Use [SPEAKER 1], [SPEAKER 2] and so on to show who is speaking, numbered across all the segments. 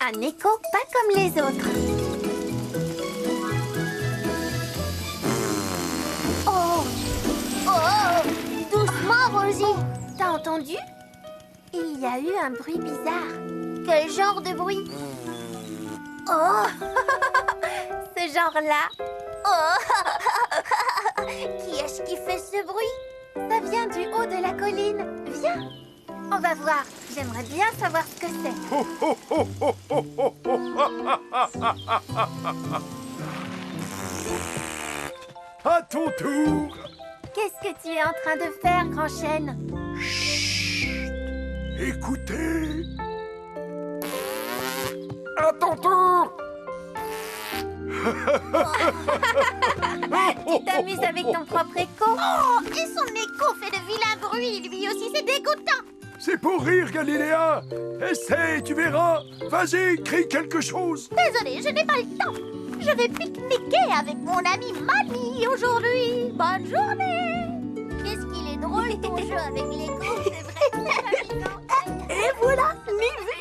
[SPEAKER 1] Un écho pas comme les autres.
[SPEAKER 2] Oh! Oh! Doucement, Rosie!
[SPEAKER 1] T'as entendu? Il y a eu un bruit bizarre.
[SPEAKER 2] Quel genre de bruit?
[SPEAKER 1] Oh! Ce genre-là.
[SPEAKER 2] Oh! Qui est-ce qui fait ce bruit?
[SPEAKER 1] Ça vient du haut de la colline. Viens. On va voir. J'aimerais bien savoir ce que c'est.
[SPEAKER 3] À ton tour.
[SPEAKER 1] Qu'est-ce que tu es en train de faire, Grand Chêne?
[SPEAKER 3] Chut. Écoutez. À ton tour.
[SPEAKER 1] Tu t'amuses avec ton propre écho?
[SPEAKER 2] Oh! Et son écho fait de vilains bruits, lui aussi, c'est dégoûtant!
[SPEAKER 3] C'est pour rire, Galiléa. Essaye, tu verras. Vas-y, crie quelque chose.
[SPEAKER 2] Désolée, je n'ai pas le temps. Je vais pique-niquer avec mon ami Mani aujourd'hui. Bonne journée! Qu'est-ce qu'il est drôle ton jeu avec l'écho, c'est vrai.
[SPEAKER 4] Et voilà, Livy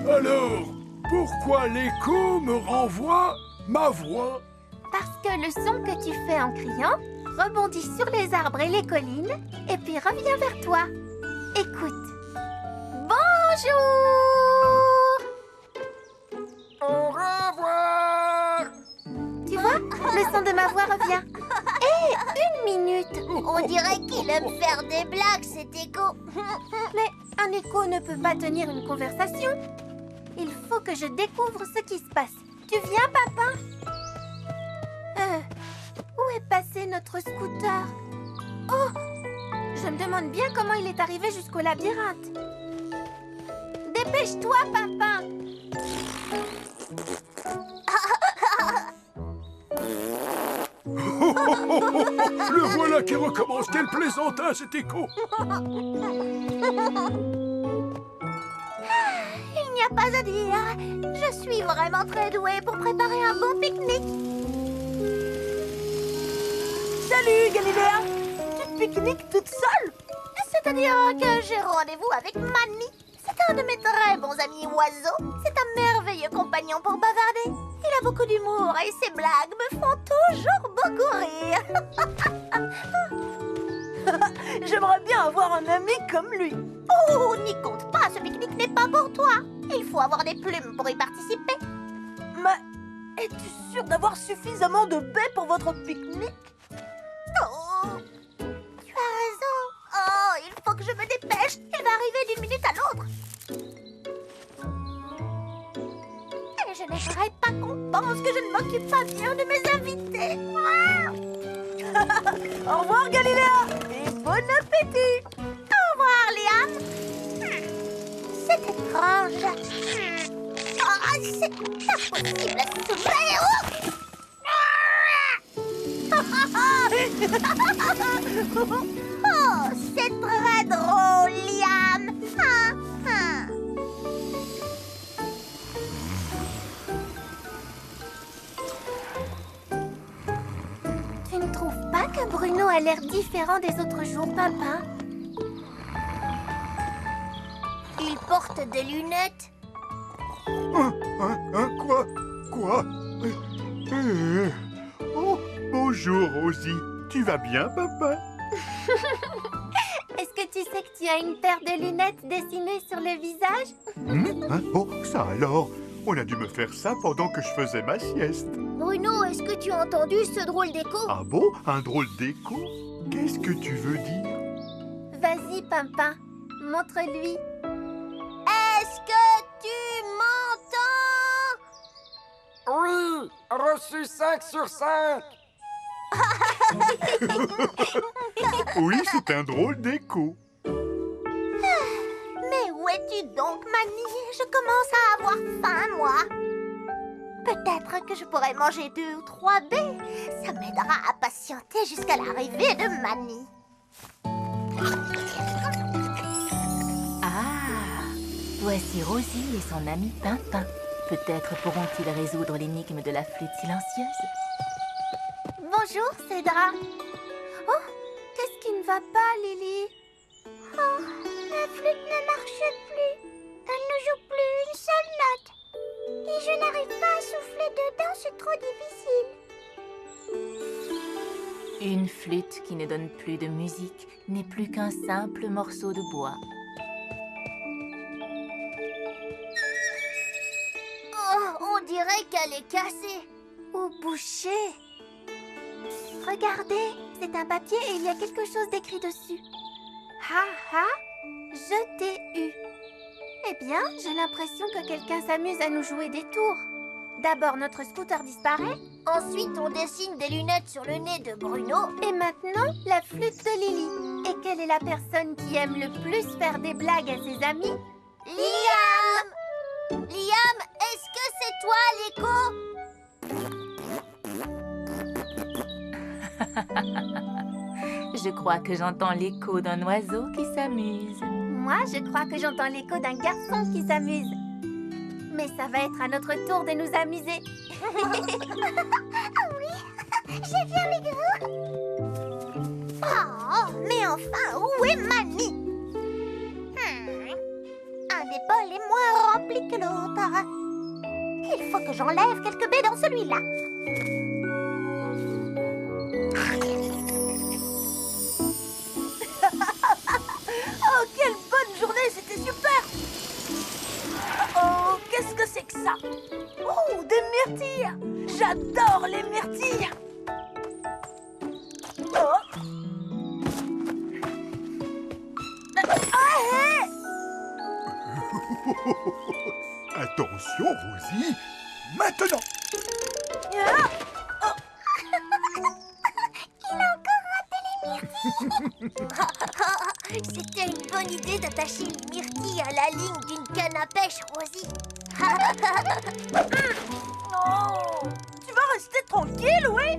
[SPEAKER 3] Alors, pourquoi l'écho me renvoie ma voix?
[SPEAKER 1] Parce que le son que tu fais en criant rebondit sur les arbres et les collines et puis revient vers toi. Écoute. Bonjour!
[SPEAKER 3] Au revoir.
[SPEAKER 1] Tu vois, le son de ma voix revient. Hé, une minute!
[SPEAKER 2] On dirait qu'il aime faire des blagues, cet écho.
[SPEAKER 1] Mais un écho ne peut pas tenir une conversation. Il faut que je découvre ce qui se passe. Tu viens, papa? Où est passé notre scooter? Oh! Je me demande bien comment il est arrivé jusqu'au labyrinthe. Dépêche-toi, papa!
[SPEAKER 3] Le voilà qui recommence. Quel plaisantin, cet écho.
[SPEAKER 2] Il n'y a pas à dire. Je suis vraiment très douée pour préparer un bon pique-nique.
[SPEAKER 4] Salut, Galiléa! Tu te pique-niques toute seule?
[SPEAKER 2] C'est-à-dire que j'ai rendez-vous avec Mani. C'est un de mes très bons amis oiseaux. C'est un merveilleux compagnon pour bavarder. Il a beaucoup d'humour et ses blagues me font toujours beaucoup rire.
[SPEAKER 4] J'aimerais bien avoir un ami comme lui.
[SPEAKER 2] Oh, n'y compte pas, ce pique-nique n'est pas pour toi. Il faut avoir des plumes pour y participer.
[SPEAKER 4] Mais es-tu sûre d'avoir suffisamment de baies pour votre pique-nique?
[SPEAKER 2] Oh, tu as raison. Oh, il faut que je me dépêche. Il va arriver d'une minute à l'autre. Et je n'aimerais pas qu'on pense que je ne m'occupe pas bien de mes invités.
[SPEAKER 4] Au revoir, Galiléa! Et bon appétit!
[SPEAKER 2] Au revoir, Liam. C'est étrange. Oh, c'est impossible à soulever. Oh, c'est très drôle, Liam.
[SPEAKER 1] Tu ne trouves pas que Bruno a l'air différent des autres jours, papa?
[SPEAKER 2] Il porte des lunettes.
[SPEAKER 3] Quoi? Quoi?
[SPEAKER 5] Oh, bonjour, Rosie. Tu vas bien, papa?
[SPEAKER 1] Est-ce que tu sais que tu as une paire de lunettes dessinées sur le visage?
[SPEAKER 5] Oh, ça alors. On a dû me faire ça pendant que je faisais ma sieste.
[SPEAKER 2] Bruno, est-ce que tu as entendu ce drôle d'écho?
[SPEAKER 5] Ah bon? Un drôle d'écho? Qu'est-ce que tu veux dire?
[SPEAKER 1] Vas-y, Pimpin, montre-lui.
[SPEAKER 2] Est-ce que tu m'entends?
[SPEAKER 6] Oui, reçu 5 sur 5.
[SPEAKER 5] Oui, c'est un drôle d'écho.
[SPEAKER 2] Mais où es-tu donc, Mani? Je commence à avoir faim, moi. Peut-être que je pourrais manger 2 ou 3 baies. Ça m'aidera à patienter jusqu'à l'arrivée de Mani.
[SPEAKER 7] Ah, voici Rosie et son ami Pimpin. Peut-être pourront-ils résoudre l'énigme de la flûte silencieuse.
[SPEAKER 1] Bonjour, Cédra. Oh, qu'est-ce qui ne va pas, Lily?
[SPEAKER 2] Oh, la flûte ne marche plus. Elle ne joue plus une seule note. Et je n'arrive pas à souffler dedans, c'est trop difficile.
[SPEAKER 7] Une flûte qui ne donne plus de musique n'est plus qu'un simple morceau de bois.
[SPEAKER 2] Oh, on dirait qu'elle est cassée.
[SPEAKER 1] Ou bouchée. Regardez, c'est un papier et il y a quelque chose d'écrit dessus. Ha ha, je t'ai eu. Eh bien, j'ai l'impression que quelqu'un s'amuse à nous jouer des tours. D'abord, notre scooter disparaît.
[SPEAKER 2] Ensuite, on dessine des lunettes sur le nez de Bruno.
[SPEAKER 1] Et maintenant, la flûte de Lily. Et quelle est la personne qui aime le plus faire des blagues à ses amis?
[SPEAKER 2] Liam! Liam, est-ce que c'est toi, l'écho?
[SPEAKER 7] Je crois que j'entends l'écho d'un oiseau qui s'amuse.
[SPEAKER 1] Moi, je crois que j'entends l'écho d'un garçon qui s'amuse. Mais ça va être à notre tour de nous amuser.
[SPEAKER 2] J'ai bien les gros. Oh, mais enfin, où est Mamie? Un des bols est moins rempli que l'autre. Il faut que j'enlève quelques baies dans celui-là.
[SPEAKER 4] Oh, quelle bonne journée, c'était super! Oh, qu'est-ce que c'est que ça? Oh, des myrtilles! J'adore les myrtilles! Oh.
[SPEAKER 5] Attention, Rosie.
[SPEAKER 3] Maintenant!
[SPEAKER 2] C'était une bonne idée d'attacher une myrtille à la ligne d'une canne à pêche, Rosie.
[SPEAKER 4] Oh, tu vas rester tranquille, oui?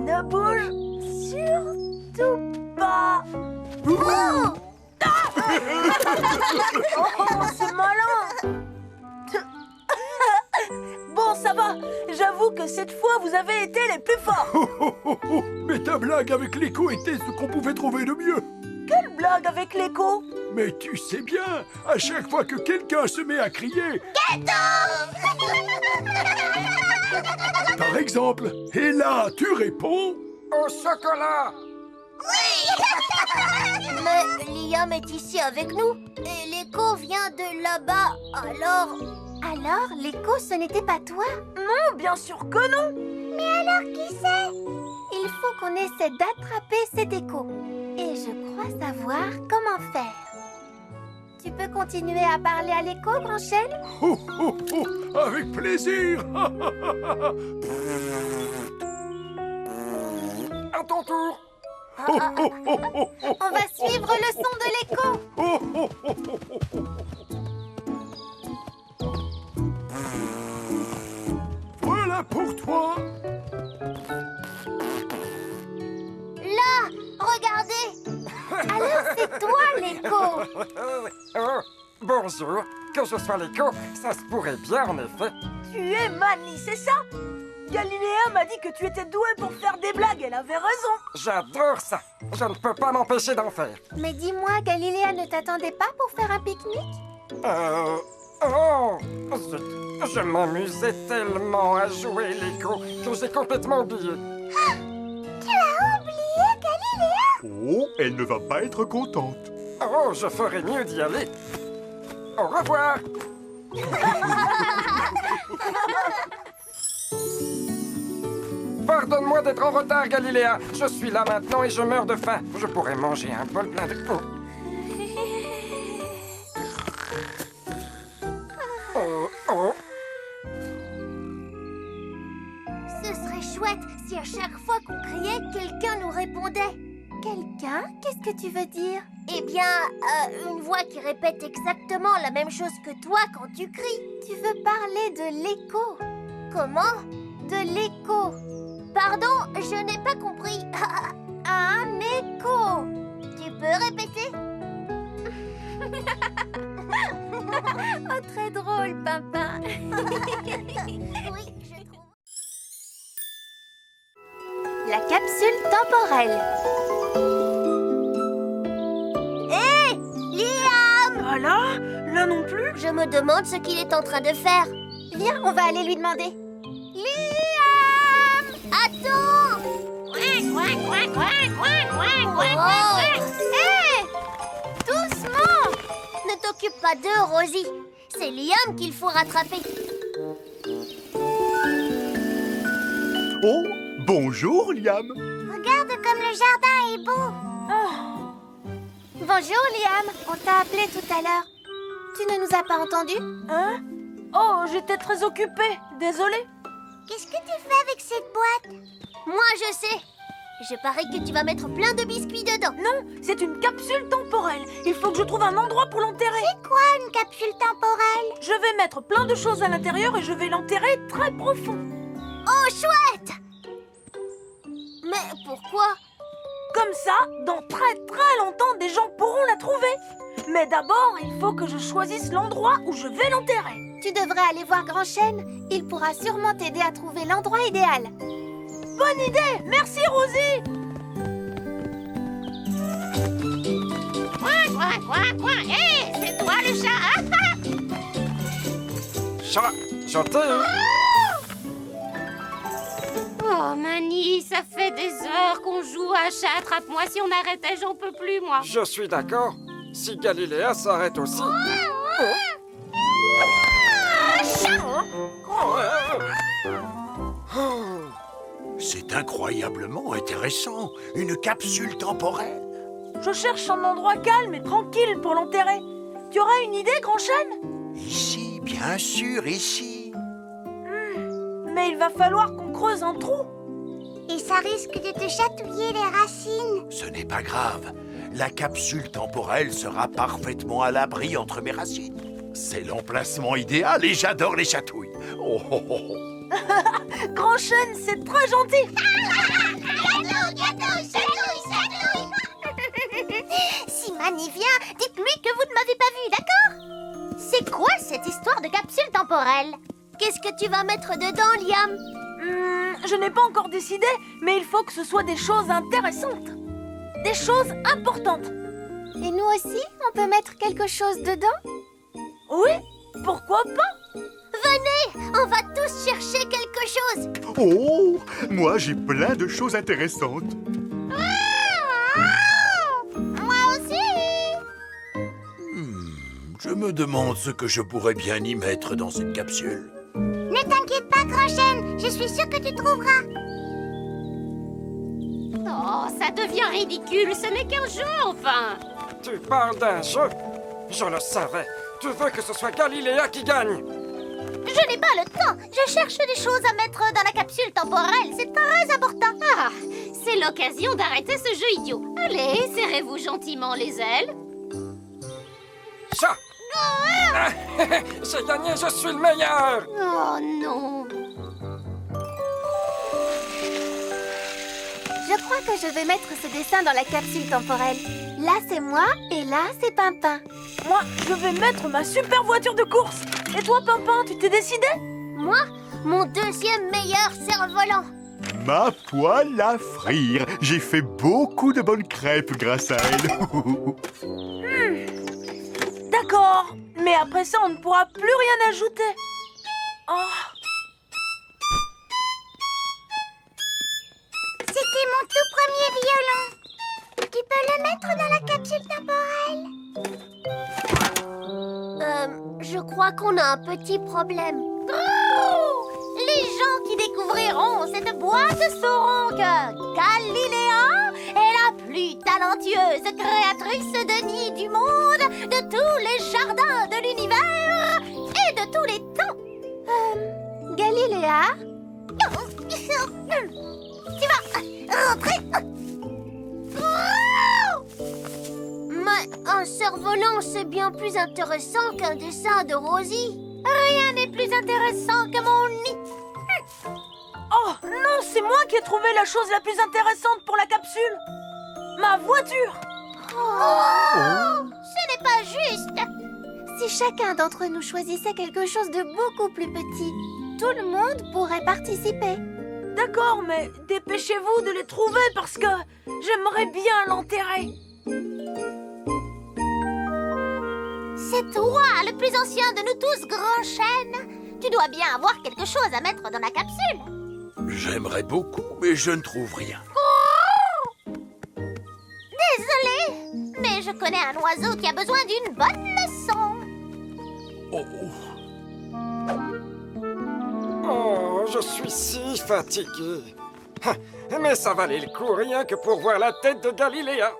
[SPEAKER 4] Ne bouge surtout pas. Oh, c'est malin. Bon, ça va. J'avoue que cette fois, vous avez été les plus forts.
[SPEAKER 3] Mais ta blague avec l'écho était ce qu'on pouvait trouver de mieux.
[SPEAKER 4] Quelle blague avec l'écho?
[SPEAKER 3] Mais tu sais bien, à chaque fois que quelqu'un se met à crier... Par exemple, et là, tu réponds...
[SPEAKER 6] Au chocolat!
[SPEAKER 2] Mais Liam est ici avec nous. Et l'écho vient de là-bas.
[SPEAKER 1] Alors, l'écho, ce n'était pas toi?
[SPEAKER 4] Non, bien sûr que non.
[SPEAKER 2] Mais alors qui c'est?
[SPEAKER 1] Il faut qu'on essaie d'attraper cet écho. Et je crois savoir comment faire. Tu peux continuer à parler à l'écho, Branchel?
[SPEAKER 3] Oh, oh, oh, avec plaisir.
[SPEAKER 6] À ton tour!
[SPEAKER 3] Oh, oh, oh, oh, oh,
[SPEAKER 1] On va suivre le son de l'écho.
[SPEAKER 3] oh, oh, oh, oh. Voilà pour toi.
[SPEAKER 2] Là, regardez.
[SPEAKER 1] Alors, c'est toi, l'écho.
[SPEAKER 6] Oh, bonjour. Que je sois l'écho, ça se pourrait bien en effet.
[SPEAKER 4] Tu es Manny, c'est ça? Galiléa m'a dit que tu étais doué pour faire des blagues. Elle avait raison.
[SPEAKER 6] J'adore ça. Je ne peux pas m'empêcher d'en faire.
[SPEAKER 1] Mais dis-moi, Galiléa ne t'attendait pas pour faire un pique-nique?
[SPEAKER 6] Oh, je m'amusais tellement à jouer l'écho que j'ai complètement oublié.
[SPEAKER 2] Tu as oublié Galiléa?
[SPEAKER 5] Oh, elle ne va pas être contente.
[SPEAKER 6] Oh, je ferais mieux d'y aller. Au revoir. Pardonne-moi d'être en retard, Galiléa. Je suis là maintenant et je meurs de faim. Je pourrais manger un bol plein de... Oh, oh.
[SPEAKER 2] Ce serait chouette si à chaque fois qu'on criait, quelqu'un nous répondait.
[SPEAKER 1] Quelqu'un? Qu'est-ce que tu veux dire?
[SPEAKER 2] Eh bien, une voix qui répète exactement la même chose que toi quand tu cries.
[SPEAKER 1] Tu veux parler de l'écho?
[SPEAKER 2] Comment?
[SPEAKER 1] De l'écho.
[SPEAKER 2] Pardon, je n'ai pas compris.
[SPEAKER 1] Un écho.
[SPEAKER 2] Tu peux répéter?
[SPEAKER 1] Oh, très drôle, Pimpin.
[SPEAKER 2] Oui, je trouve.
[SPEAKER 1] La capsule temporelle.
[SPEAKER 2] Hé, Liam!
[SPEAKER 4] Ah là? Là non plus?
[SPEAKER 2] Je me demande ce qu'il est en train de faire.
[SPEAKER 1] Viens, on va aller lui demander.
[SPEAKER 2] Liam! Attends!
[SPEAKER 1] Hé! Doucement!
[SPEAKER 2] Ne t'occupe pas d'eux, Rosie. C'est Liam qu'il faut rattraper.
[SPEAKER 5] Oh, bonjour, Liam.
[SPEAKER 2] Regarde comme le jardin est beau.
[SPEAKER 1] Bonjour, Liam. On t'a appelé tout à l'heure. Tu ne nous as pas entendus?
[SPEAKER 4] Hein? Oh, j'étais très occupée. Désolée.
[SPEAKER 2] Qu'est-ce que tu fais avec cette boîte? Moi, je sais. Je parie que tu vas mettre plein de biscuits dedans.
[SPEAKER 4] Non, c'est une capsule temporelle. Il faut que je trouve un endroit pour l'enterrer.
[SPEAKER 2] C'est quoi une capsule temporelle?
[SPEAKER 4] Je vais mettre plein de choses à l'intérieur et je vais l'enterrer très profond.
[SPEAKER 2] Oh, chouette! Mais pourquoi?
[SPEAKER 4] Comme ça, dans très très longtemps, des gens pourront la trouver. Mais d'abord, il faut que je choisisse l'endroit où je vais l'enterrer.
[SPEAKER 1] Tu devrais aller voir Grand Chêne. Il pourra sûrement t'aider à trouver l'endroit idéal.
[SPEAKER 4] Bonne idée! Merci, Rosie!
[SPEAKER 1] Hé, c'est toi le chat.
[SPEAKER 6] Chat, je t'ai eu.
[SPEAKER 8] Oh, Mani, ça fait des heures qu'on joue à chat. Attrape-moi si on arrêtait, j'en peux plus, moi.
[SPEAKER 6] Je suis d'accord. Si Galiléa s'arrête aussi.
[SPEAKER 3] C'est incroyablement intéressant. Une capsule temporelle.
[SPEAKER 4] Je cherche un endroit calme et tranquille pour l'enterrer. Tu auras une idée, Grand Chêne?
[SPEAKER 3] Ici, bien sûr, ici.
[SPEAKER 4] Mais il va falloir qu'on creuse un trou.
[SPEAKER 2] Et ça risque de te chatouiller les racines.
[SPEAKER 3] Ce n'est pas grave. La capsule temporelle sera parfaitement à l'abri entre mes racines. C'est l'emplacement idéal et j'adore les chatouilles. Oh, oh, oh, oh.
[SPEAKER 4] Grand Chêne, c'est très gentil.
[SPEAKER 2] Si Mani vient, dites-lui que vous ne m'avez pas vu, d'accord? C'est quoi cette histoire de capsule temporelle? Qu'est-ce que tu vas mettre dedans, Liam?
[SPEAKER 4] Je n'ai pas encore décidé, mais il faut que ce soit des choses intéressantes. Des choses importantes.
[SPEAKER 1] Et nous aussi, on peut mettre quelque chose dedans?
[SPEAKER 4] Oui, pourquoi pas?
[SPEAKER 2] Venez, on va tous chercher quelque chose.
[SPEAKER 5] Oh, moi j'ai plein de choses intéressantes.
[SPEAKER 2] Moi aussi.
[SPEAKER 3] Je me demande ce que je pourrais bien y mettre dans cette capsule.
[SPEAKER 2] Ne t'inquiète pas, Grand Chêne, je suis sûre que tu trouveras.
[SPEAKER 8] Oh, ça devient ridicule, ce n'est qu'un jeu, enfin.
[SPEAKER 6] Tu parles d'un jeu? Je le savais. Tu veux que ce soit Galiléa qui gagne?
[SPEAKER 2] Je n'ai pas le temps. Je cherche des choses à mettre dans la capsule temporelle. C'est très important.
[SPEAKER 8] Ah, c'est l'occasion d'arrêter ce jeu idiot. Allez, serrez-vous gentiment les ailes.
[SPEAKER 6] Chat! J'ai gagné, je suis le meilleur!
[SPEAKER 8] Oh non.
[SPEAKER 1] Je crois que je vais mettre ce dessin dans la capsule temporelle. Là, c'est moi et là, c'est Pimpin.
[SPEAKER 4] Moi, je vais mettre ma super voiture de course. Et toi, Pimpin, tu t'es décidé?
[SPEAKER 2] Moi, mon deuxième meilleur cerf-volant.
[SPEAKER 5] Ma poêle à frire. J'ai fait beaucoup de bonnes crêpes grâce à elle.
[SPEAKER 4] D'accord, mais après ça, on ne pourra plus rien ajouter. Oh,
[SPEAKER 2] C'était mon tout premier violon. Tu peux le mettre dans la capsule temporelle? Je crois qu'on a un petit problème. Oh! Les gens qui découvriront cette boîte sauront que Galiléa est la plus talentueuse créatrice de nids du monde, de tous les jardins de l'univers et de tous les temps.
[SPEAKER 1] Galiléa?
[SPEAKER 2] Tu vas rentrer. Mais un cerf-volant, c'est bien plus intéressant qu'un dessin de Rosie. Rien n'est plus intéressant que mon nid.
[SPEAKER 4] oh non, c'est moi qui ai trouvé la chose la plus intéressante pour la capsule. Ma voiture.
[SPEAKER 2] Ce n'est pas juste.
[SPEAKER 1] Si chacun d'entre nous choisissait quelque chose de beaucoup plus petit, tout le monde pourrait participer.
[SPEAKER 4] D'accord, mais dépêchez-vous de les trouver parce que j'aimerais bien l'enterrer.
[SPEAKER 2] C'est toi, le plus ancien de nous tous, Grand Chêne. Tu dois bien avoir quelque chose à mettre dans la capsule.
[SPEAKER 3] J'aimerais beaucoup, mais je ne trouve rien.
[SPEAKER 2] Désolée, mais je connais un oiseau qui a besoin d'une bonne leçon.
[SPEAKER 3] Oh,
[SPEAKER 6] Oh, je suis si fatigué. Ah, mais ça valait le coup rien que pour voir la tête de Galiléa.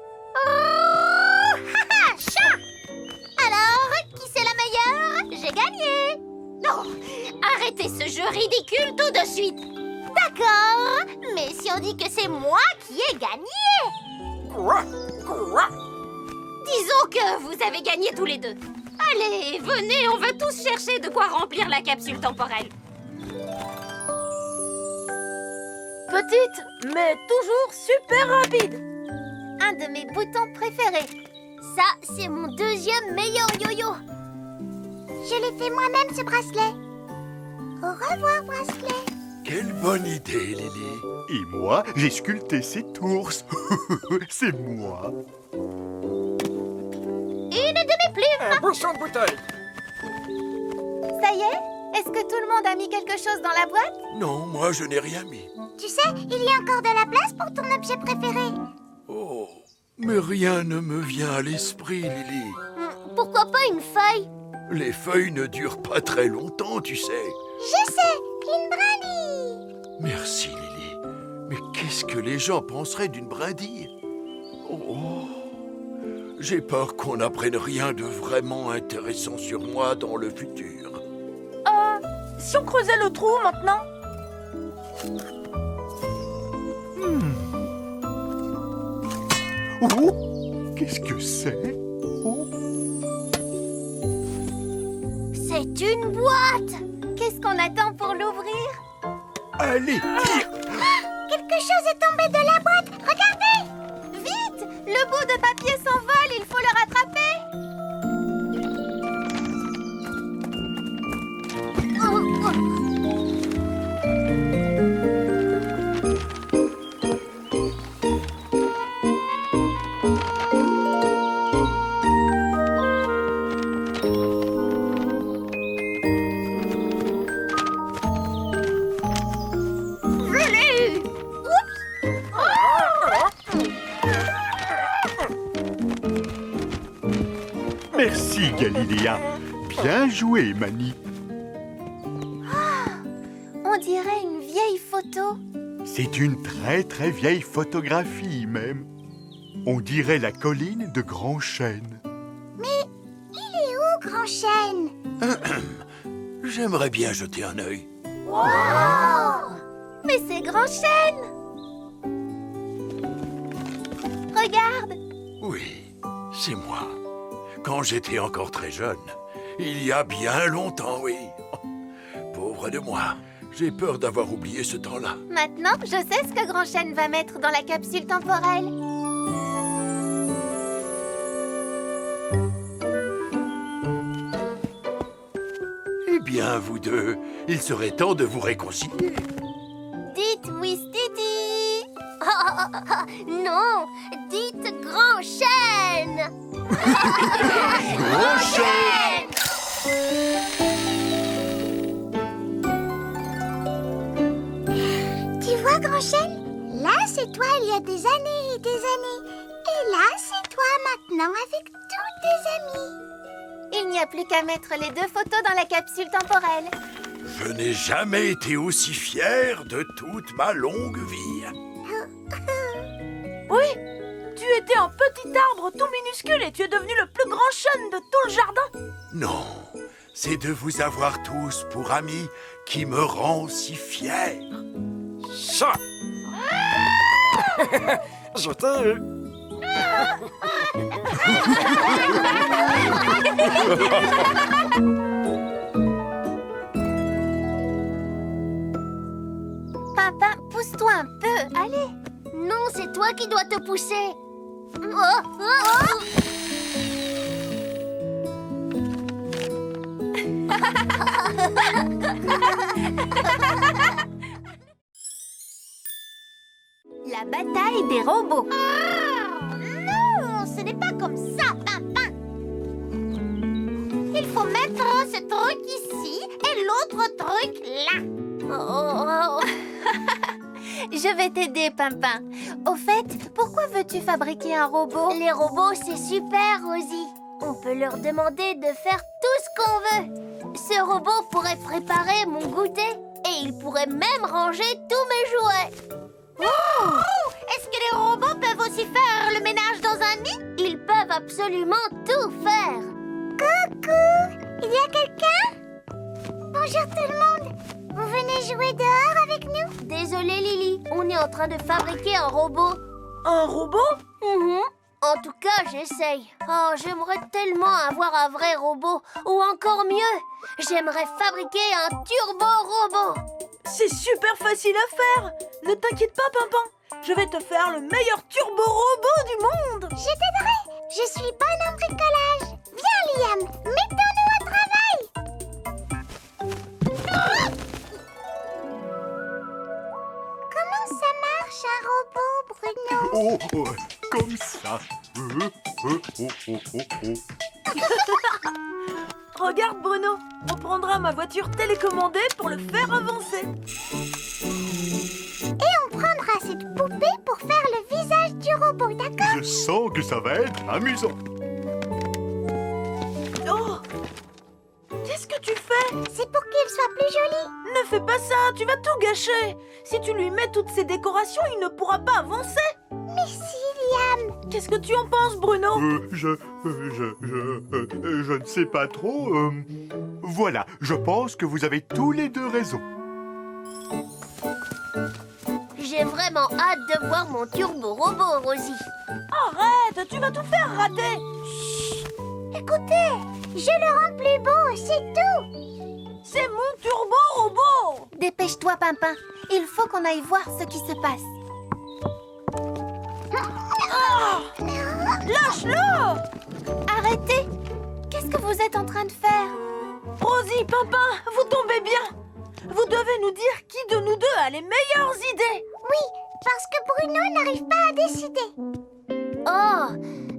[SPEAKER 2] Chat! Alors, qui c'est la meilleure? J'ai gagné. Non, arrêtez ce jeu ridicule tout de suite. D'accord, mais si on dit que c'est moi qui ai gagné?
[SPEAKER 6] Quoi?
[SPEAKER 8] Disons que vous avez gagné tous les deux. Allez, venez, on va tous chercher de quoi remplir la capsule temporelle.
[SPEAKER 4] Petite, mais toujours super rapide.
[SPEAKER 1] Un de mes boutons préférés.
[SPEAKER 2] Ça, c'est mon deuxième meilleur yo-yo. Je l'ai fait moi-même, ce bracelet. Au revoir, bracelet.
[SPEAKER 3] quelle bonne idée, Lily.
[SPEAKER 5] Et moi, j'ai sculpté cet ours. C'est moi.
[SPEAKER 2] Une de mes plumes.
[SPEAKER 6] Un bouchon de bouteille.
[SPEAKER 1] Ça y est? Est-ce que tout le monde a mis quelque chose dans la boîte?
[SPEAKER 3] Non, moi je n'ai rien mis.
[SPEAKER 2] Tu sais, il y a encore de la place pour ton objet préféré.
[SPEAKER 3] Oh, mais rien ne me vient à l'esprit, Lily.
[SPEAKER 2] Pourquoi pas une feuille?
[SPEAKER 3] Les feuilles ne durent pas très longtemps, tu sais.
[SPEAKER 2] Je sais, une brindille.
[SPEAKER 3] Merci, Lily. Mais qu'est-ce que les gens penseraient d'une brindille? Oh, j'ai peur qu'on n'apprenne rien de vraiment intéressant sur moi dans le futur.
[SPEAKER 4] Si on creusait le trou maintenant?
[SPEAKER 5] Oh, qu'est-ce que c'est? Oh,
[SPEAKER 2] C'est une boîte.
[SPEAKER 1] Qu'est-ce qu'on attend pour l'ouvrir?
[SPEAKER 3] Allez, tire!
[SPEAKER 2] Quelque chose est tombé de la boîte. Regardez.
[SPEAKER 1] Vite! Le bout de papier s'envole, il faut le rattraper!
[SPEAKER 5] merci, Galiléa. Bien joué, Mani.
[SPEAKER 1] On dirait une vieille photo.
[SPEAKER 5] C'est une très vieille photographie, même. On dirait la colline de Grand Chêne.
[SPEAKER 2] Où, Grand Chêne?
[SPEAKER 3] J'aimerais bien jeter un œil.
[SPEAKER 1] Mais c'est Grand Chêne! Regarde!
[SPEAKER 3] Oui, c'est moi. Quand j'étais encore très jeune. Il y a bien longtemps, oui. Pauvre de moi. J'ai peur d'avoir oublié ce temps-là.
[SPEAKER 1] Maintenant, je sais ce que Grand Chêne va mettre dans la capsule temporelle.
[SPEAKER 3] Eh bien, vous deux, il serait temps de vous réconcilier.
[SPEAKER 1] Dites Ouistiti!
[SPEAKER 2] Non, dites Grand Chêne.
[SPEAKER 5] Grand Chêne!
[SPEAKER 2] Tu vois, Grand Chêne? Là, c'est toi il y a des années et des années. Et là, c'est toi maintenant avec tous tes amis.
[SPEAKER 1] Il n'y a plus qu'à mettre les deux photos dans la capsule temporelle.
[SPEAKER 3] Je n'ai jamais été aussi fier de toute ma longue vie.
[SPEAKER 4] Oui, tu étais un petit arbre tout minuscule et tu es devenu le plus grand chêne de tout le jardin.
[SPEAKER 3] Non, c'est de vous avoir tous pour amis qui me rend si fier.
[SPEAKER 6] Chat. Je t'ai eu.
[SPEAKER 1] Papa, pousse-toi un peu, allez!
[SPEAKER 2] Non, c'est toi qui dois te pousser. Oh, oh, oh.
[SPEAKER 1] La bataille des robots.
[SPEAKER 2] Non, ce n'est pas comme ça, Pimpin. Il faut mettre ce truc ici et l'autre truc là.
[SPEAKER 1] Oh. Je vais t'aider, Pimpin. Au fait, pourquoi veux-tu fabriquer un robot?
[SPEAKER 2] Les robots, c'est super, Rosie. On peut leur demander de faire tout ce qu'on veut. Ce robot pourrait préparer mon goûter et il pourrait même ranger tous mes jouets. Oh! Est-ce que les robots peuvent aussi faire le ménage dans un nid? Ils peuvent absolument tout faire. Coucou! Il y a quelqu'un? Bonjour tout le monde. Vous venez jouer dehors avec nous? Désolée Lily, on est en train de fabriquer un robot.
[SPEAKER 4] Un robot?
[SPEAKER 2] En tout cas, j'essaye. Oh, j'aimerais tellement avoir un vrai robot. Ou encore mieux, j'aimerais fabriquer un turbo-robot.
[SPEAKER 4] C'est super facile à faire. Ne t'inquiète pas, Pimpin. Je vais te faire le meilleur turbo-robot du monde.
[SPEAKER 2] Je t'aiderai. Je suis bonne en bricolage. Viens, Liam, mettons-nous au travail. Comment ça marche, un robot, Bruno?
[SPEAKER 5] Oh, comme ça.
[SPEAKER 4] Regarde, Bruno. On prendra ma voiture télécommandée pour le faire avancer.
[SPEAKER 2] Et on prendra cette poupée pour faire le visage du robot, d'accord?
[SPEAKER 5] Je sens que ça va être amusant.
[SPEAKER 4] Oh! Qu'est-ce que tu fais?
[SPEAKER 2] C'est pour qu'il soit plus joli.
[SPEAKER 4] Ne fais pas ça, tu vas tout gâcher. Si tu lui mets toutes ces décorations, il ne pourra pas avancer.
[SPEAKER 2] Mais si, Liam.
[SPEAKER 4] Qu'est-ce que tu en penses, Bruno?
[SPEAKER 5] Je ne sais pas trop. Voilà, je pense que vous avez tous les deux raison.
[SPEAKER 2] J'ai vraiment hâte de voir mon turbo-robot, Rosie.
[SPEAKER 4] Arrête, tu vas tout faire rater.
[SPEAKER 2] Écoutez, je le rends plus beau, c'est tout.
[SPEAKER 4] C'est mon turbo-robot.
[SPEAKER 1] Dépêche-toi, Pimpin. Il faut qu'on aille voir ce qui se passe.
[SPEAKER 4] Lâche-le!
[SPEAKER 1] Arrêtez! Qu'est-ce que vous êtes en train de faire?
[SPEAKER 4] Rosie, Pimpin, vous tombez bien. Vous devez nous dire qui de nous deux a les meilleures idées.
[SPEAKER 2] Oui, parce que Bruno n'arrive pas à décider. Oh,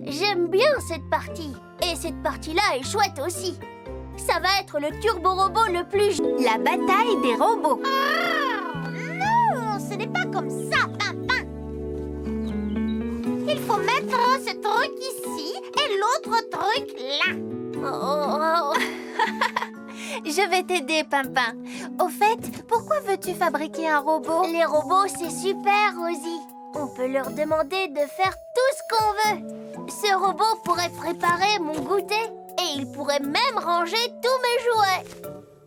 [SPEAKER 2] j'aime bien cette partie. Et cette partie-là est chouette aussi. Ça va être le turbo-robot le plus...
[SPEAKER 1] La bataille des robots.
[SPEAKER 2] Non, ce n'est pas comme ça, Pimpin. Il faut mettre ce truc ici et l'autre truc là.
[SPEAKER 1] Oh. Je vais t'aider, Pimpin. Au fait, pourquoi veux-tu fabriquer un robot?
[SPEAKER 2] Les robots, c'est super, Rosie. On peut leur demander de faire tout ce qu'on veut. Ce robot pourrait préparer mon goûter et il pourrait même ranger tous mes jouets.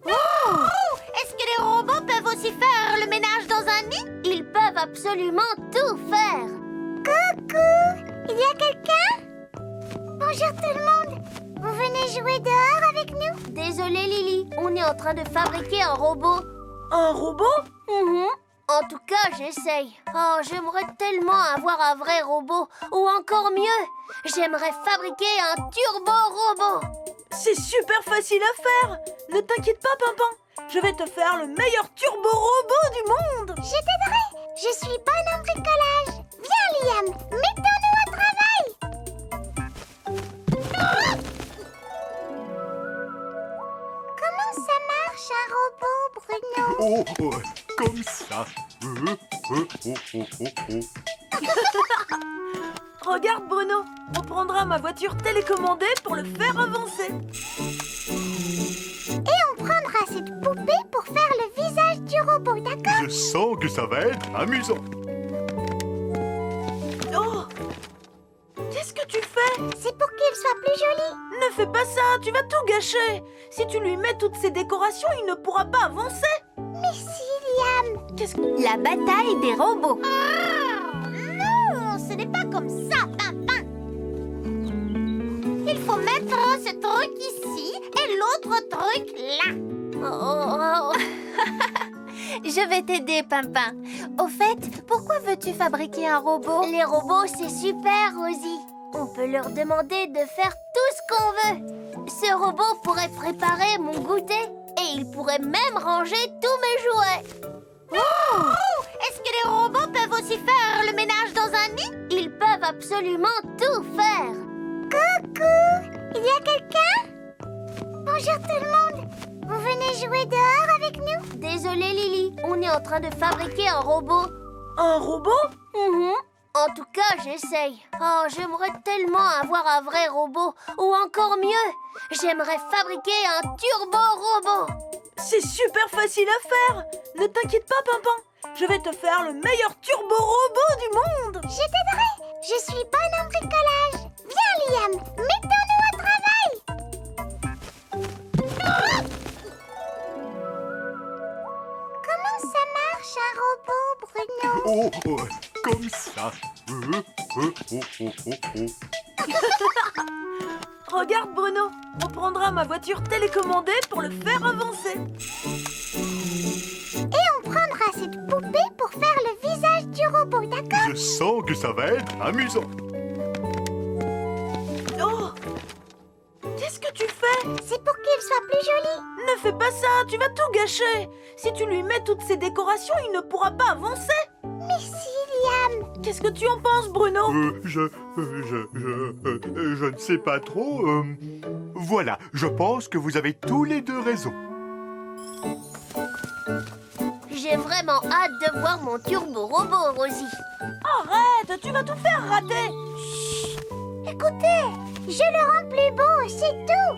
[SPEAKER 2] Oh! Est-ce que les robots peuvent aussi faire le ménage dans un nid? Ils peuvent absolument tout faire. Coucou! Il y a quelqu'un? Bonjour tout le monde. Vous venez jouer dehors avec nous? Désolée Lily, on est en train de fabriquer un robot.
[SPEAKER 4] Un robot?
[SPEAKER 2] En tout cas, j'essaye. Oh, j'aimerais tellement avoir un vrai robot. Ou encore mieux, j'aimerais fabriquer un turbo-robot.
[SPEAKER 4] C'est super facile à faire. Ne t'inquiète pas, Pimpin. Je vais te faire le meilleur turbo-robot du monde.
[SPEAKER 2] Je t'aiderai. Je suis bonne en bricolage. Viens, Liam, mettons-nous au travail. Comment ça marche, un robot, Bruno?
[SPEAKER 5] Oh, comme ça.
[SPEAKER 4] Regarde, Bruno. On prendra ma voiture télécommandée pour le faire avancer.
[SPEAKER 2] Et on prendra cette poupée pour faire le visage du robot, d'accord?
[SPEAKER 5] Je sens que ça va être amusant.
[SPEAKER 4] Oh! Qu'est-ce que tu fais?
[SPEAKER 2] C'est pour qu'il soit plus joli.
[SPEAKER 4] Ne fais pas ça, tu vas tout gâcher. Si tu lui mets toutes ces décorations, il ne pourra pas avancer.
[SPEAKER 2] Mais si, Liam.
[SPEAKER 4] Qu'est-ce que...
[SPEAKER 1] La bataille des robots.
[SPEAKER 2] Non, ce n'est pas comme ça, Pimpin. Il faut mettre ce truc ici et l'autre truc là.
[SPEAKER 1] Oh. Je vais t'aider, Pimpin. Au fait, pourquoi veux-tu fabriquer un robot?
[SPEAKER 2] Les robots, c'est super, Rosie. On peut leur demander de faire tout ce qu'on veut. Ce robot pourrait préparer mon goûter et il pourrait même ranger tous mes jouets. Oh! Est-ce que les robots peuvent aussi faire le ménage dans un nid? Ils peuvent absolument tout faire. Coucou! Il y a quelqu'un? Bonjour tout le monde. Vous venez jouer dehors avec nous? Désolée Lily, on est en train de fabriquer un robot.
[SPEAKER 4] Un robot?
[SPEAKER 2] En tout cas, j'essaye. Oh, j'aimerais tellement avoir un vrai robot. Ou encore mieux, j'aimerais fabriquer un turbo-robot.
[SPEAKER 4] C'est super facile à faire. Ne t'inquiète pas, Pimpin. Je vais te faire le meilleur turbo-robot du monde.
[SPEAKER 2] Je t'aiderai. Je suis bonne en bricolage. Viens, Liam, mettons-nous au travail. Comment ça marche, un robot, Bruno?
[SPEAKER 5] Oh, comme ça.
[SPEAKER 4] Regarde, Bruno. On prendra ma voiture télécommandée pour le faire avancer.
[SPEAKER 2] Et on prendra cette poupée pour faire le visage du robot, d'accord?
[SPEAKER 5] Je sens que ça va être amusant.
[SPEAKER 4] Oh! Qu'est-ce que tu fais?
[SPEAKER 2] C'est pour qu'il soit plus joli.
[SPEAKER 4] Ne fais pas ça, tu vas tout gâcher. Si tu lui mets toutes ces décorations, il ne pourra pas avancer.
[SPEAKER 2] Mais si, Liam.
[SPEAKER 4] Qu'est-ce que tu en penses, Bruno?
[SPEAKER 5] Je ne sais pas trop. Voilà, je pense que vous avez tous les deux raison.
[SPEAKER 2] J'ai vraiment hâte de voir mon turbo-robot, Rosie.
[SPEAKER 4] Arrête, tu vas tout faire rater.
[SPEAKER 2] Écoutez, je le rends plus beau, c'est tout.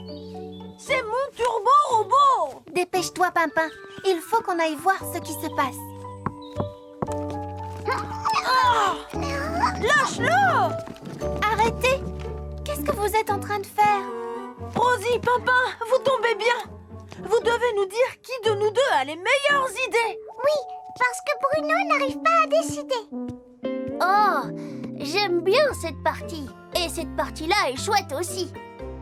[SPEAKER 4] C'est mon turbo-robot.
[SPEAKER 1] Dépêche-toi, Pimpin. Il faut qu'on aille voir ce qui se passe.
[SPEAKER 4] Lâche-le!
[SPEAKER 1] Arrêtez! Qu'est-ce que vous êtes en train de faire?
[SPEAKER 4] Rosie, Pimpin, vous tombez bien. Vous devez nous dire qui de nous deux a les meilleures idées.
[SPEAKER 2] Oui, parce que Bruno n'arrive pas à décider. Oh, j'aime bien cette partie. Et cette partie-là est chouette aussi.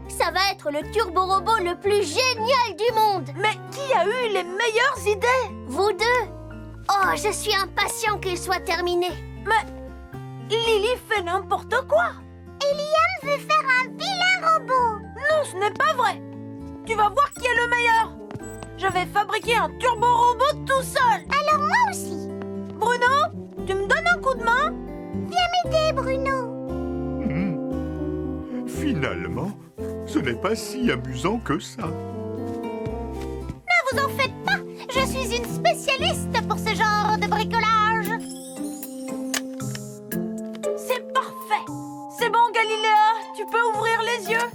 [SPEAKER 2] Ça va être le turbo-robot le plus génial du monde.
[SPEAKER 4] Mais qui a eu les meilleures idées?
[SPEAKER 2] Vous deux. Oh, je suis impatient qu'il soit terminé.
[SPEAKER 4] Mais Lily fait n'importe quoi.
[SPEAKER 2] Et Liam veut faire un vilain robot.
[SPEAKER 4] Non, ce n'est pas vrai. Tu vas voir qui est le meilleur. Je vais fabriquer un turbo-robot tout seul.
[SPEAKER 2] Alors moi aussi.
[SPEAKER 4] Bruno, tu me donnes un coup de main?
[SPEAKER 2] Viens m'aider, Bruno.
[SPEAKER 5] Finalement, ce n'est pas si amusant que ça.
[SPEAKER 2] Ne vous en faites pas. Je suis une spécialiste pour ce genre de bricolage.
[SPEAKER 4] C'est parfait. C'est bon, Galiléa, tu peux ouvrir les yeux.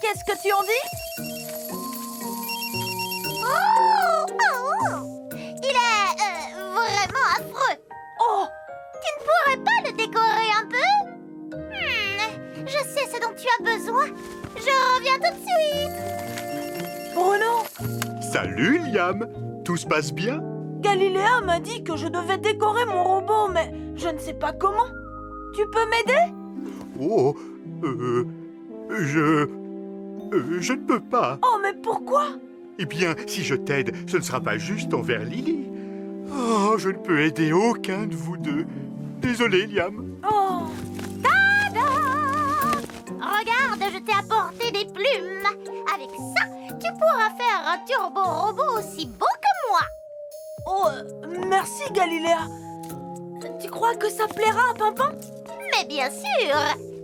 [SPEAKER 4] Qu'est-ce que tu en dis?
[SPEAKER 2] Il est vraiment affreux.
[SPEAKER 4] Oh,
[SPEAKER 2] Tu ne pourrais pas le décorer un peu? Je sais ce dont tu as besoin. Je reviens tout de suite.
[SPEAKER 4] Bruno,
[SPEAKER 5] Salut, Liam. Tout se passe bien?
[SPEAKER 4] Galiléa m'a dit que je devais décorer mon robot, mais je ne sais pas comment. Tu peux m'aider?
[SPEAKER 5] Oh, je ne peux pas.
[SPEAKER 4] Oh, mais pourquoi?
[SPEAKER 5] Eh bien, si je t'aide, ce ne sera pas juste envers Lily. Oh, je ne peux aider aucun de vous deux. Désolé, Liam.
[SPEAKER 4] Oh,
[SPEAKER 2] Regarde, je t'ai apporté des plumes. Avec ça, tu pourras faire un turbo-robot aussi beau que moi.
[SPEAKER 4] oh, merci, Galiléa. Tu crois que ça plaira à Pimpin?
[SPEAKER 2] Mais bien sûr.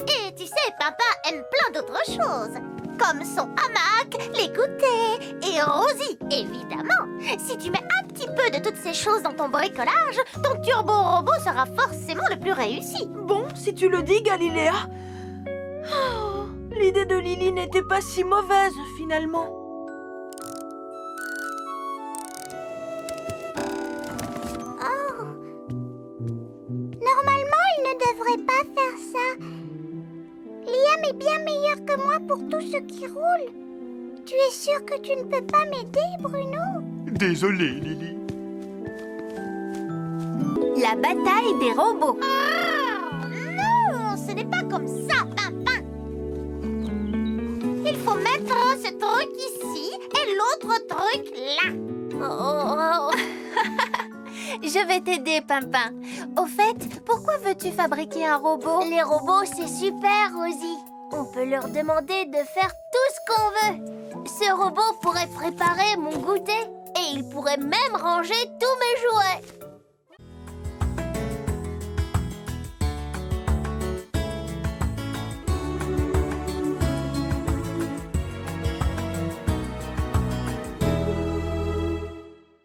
[SPEAKER 2] Et tu sais, Pimpin aime plein d'autres choses. Comme son hamac, les goûters et Rosie, évidemment. Si tu mets un petit peu de toutes ces choses dans ton bricolage, ton turbo-robot sera forcément le plus réussi.
[SPEAKER 4] Bon, si tu le dis, Galiléa. Oh, l'idée de Lily n'était pas si mauvaise, finalement.
[SPEAKER 2] Oh. Normalement, il ne devrait pas faire ça. Liam est bien meilleur que moi pour tout ce qui roule. Tu es sûr que tu ne peux pas m'aider, Bruno?
[SPEAKER 5] Désolé, Lily.
[SPEAKER 1] La bataille des robots.
[SPEAKER 2] Non, ce n'est pas comme ça, Pimpin. Il faut mettre ce truc ici et l'autre truc là. Oh.
[SPEAKER 1] Je vais t'aider, Pimpin. Au fait, pourquoi veux-tu fabriquer un robot?
[SPEAKER 2] Les robots, c'est super, Rosie. On peut leur demander de faire tout ce qu'on veut. Ce robot pourrait préparer mon goûter et il pourrait même ranger tous mes jouets.